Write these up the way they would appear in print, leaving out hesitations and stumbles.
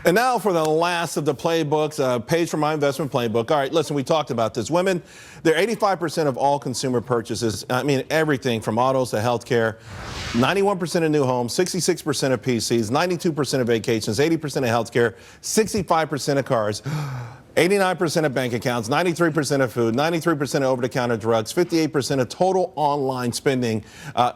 And now for the last of the playbooks, a page from my investment playbook. All right, listen, we talked about this. Women, they're 85% of all consumer purchases. I mean, everything from autos to healthcare. 91% of new homes, 66% of PCs, 92% of vacations, 80% of healthcare, 65% of cars. 89% of bank accounts, 93% of food, 93% of over-the-counter drugs, 58% of total online spending.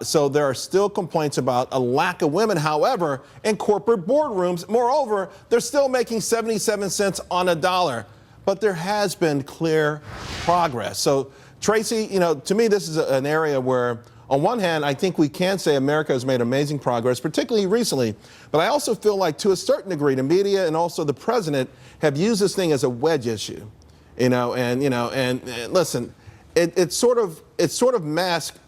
So there are still complaints about a lack of women. However, in corporate boardrooms, moreover, they're still making 77 cents on a dollar. But there has been clear progress. So, Tracy, you know, to me, this is an area where, on one hand, I think we can say America has made amazing progress, particularly recently. But I also feel like, to a certain degree, the media and also the president have used this thing as a wedge issue. And listen, it sort of masks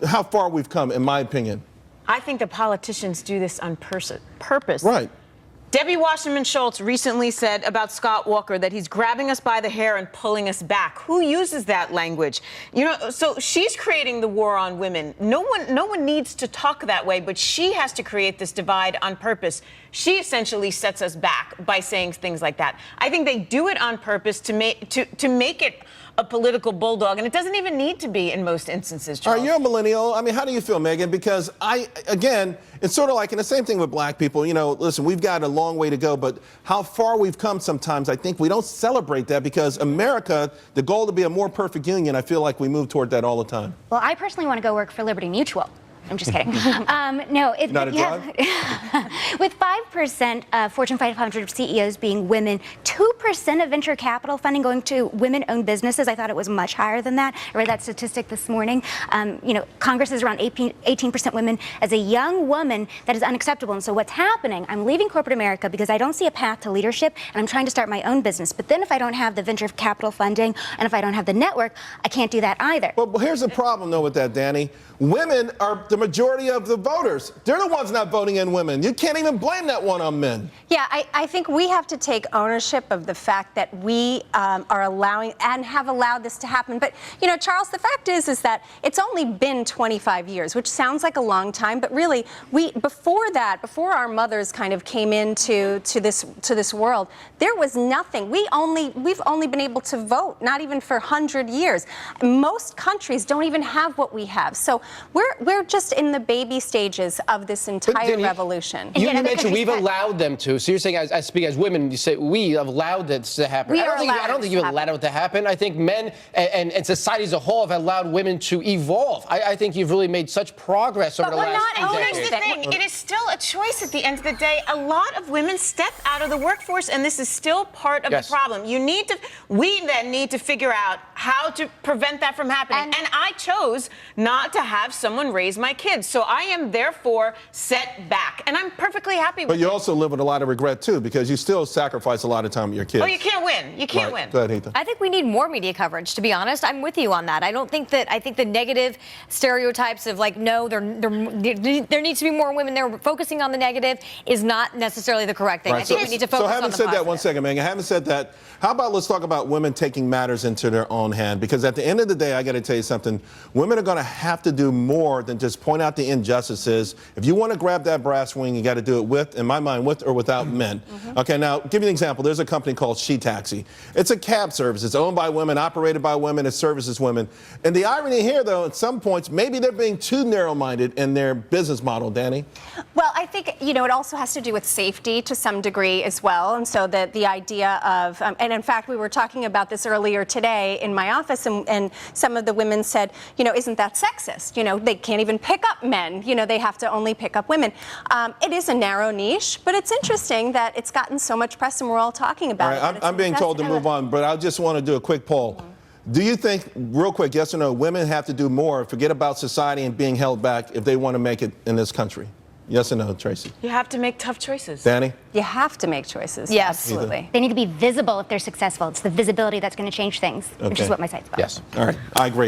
how far we've come, in my opinion. I think the politicians do this on purpose. Right. Debbie Wasserman Schultz recently said about Scott Walker that he's grabbing us by the hair and pulling us back. Who uses that language? You know, so she's creating the war on women. No one needs to talk that way, but she has to create this divide on purpose. She essentially sets us back by saying things like that. I think they do it on purpose to make it a political bulldog, and it doesn't even need to be in most instances, Charles. All right, you're a millennial. I mean, how do you feel, Megan? Because again, it's sort of like, and the same thing with black people, you know, listen, we've got a long way to go, but how far we've come sometimes, I think we don't celebrate that because America, the goal to be a more perfect union, I feel like we move toward that all the time. Well, I personally want to go work for Liberty Mutual. I'm just kidding. No, it's not a drive? With 5% Fortune 500 CEOs being women, 2% of venture capital funding going to women-owned businesses. I thought it was much higher than that. I read that statistic this morning. You know, Congress is around 18% women. As a young woman, that is unacceptable. And so what's happening? I'm leaving corporate America because I don't see a path to leadership, and I'm trying to start my own business. But then if I don't have the venture capital funding, and if I don't have the network, I can't do that either. Well, here's the problem, though, with that, Dani. Women are the majority of the voters. They're the ones not voting in women. You can't even blame that one on men. Yeah, I think we have to take ownership of the fact that we are allowing and have allowed this to happen. But, you know, Charles, the fact is that it's only been 25 years, which sounds like a long time, but really, before our mothers kind of came into this world, there was nothing. We've only been able to vote, not even for 100 years. Most countries don't even have what we have. So we're just in the baby stages of this entire revolution. You mentioned we've allowed them to. So you're saying, I speak as women, you say we have allowed this to happen. I don't think you've allowed it to happen. I think men and society as a whole have allowed women to evolve. I think you've really made such progress over the last few decades. But here's the thing. It is still a choice at the end of the day. A lot of women step out of the workforce, and this is still part of the problem. We then need to figure out how to prevent that from happening. And I chose not to have someone raise my kids. So I am therefore set back. And I'm perfectly happy with it. But you also live with a lot of regret, too, because you still sacrifice a lot of time with your kids. Oh, you can't win. You can't win. Go ahead, Heather. I think we need more media coverage, to be honest. I'm with you on that. I think the negative stereotypes of like, no, there needs to be more women there focusing on the negative is not necessarily the correct thing. Right. I think we need to focus on the positive. So having said that, one second, Megan, having said that, how about let's talk about women taking matters into their own hand? Because at the end of the day, I got to tell you something, women are going to have to do more than just point out the injustices. If you want to grab that brass ring, you got to do it with, in my mind, with or without men. Okay, now, give you an example. There's a company called She Taxi. It's a cab service. It's owned by women, operated by women, it services women. And the irony here, though, at some points, maybe they're being too narrow-minded in their business model, Dani. Well, I think, you know, it also has to do with safety to some degree as well. And so the idea of, and in fact, we were talking about this earlier today in my office, and some of the women said, you know, isn't that sexist? You know, they can't even pick up men. You know, they have to only pick up women. It is a narrow niche, but it's interesting that it's gotten so much press and we're all talking about it. All right, I'm being told to move on, but I just want to do a quick poll. Do you think, real quick, yes or no, women have to do more, forget about society and being held back if they want to make it in this country? Yes or no, Tracy? You have to make tough choices. Dani? You have to make choices. Yes. Absolutely. They need to be visible if they're successful. It's the visibility that's going to change things, which is what my site's about. Yes. All right, I agree.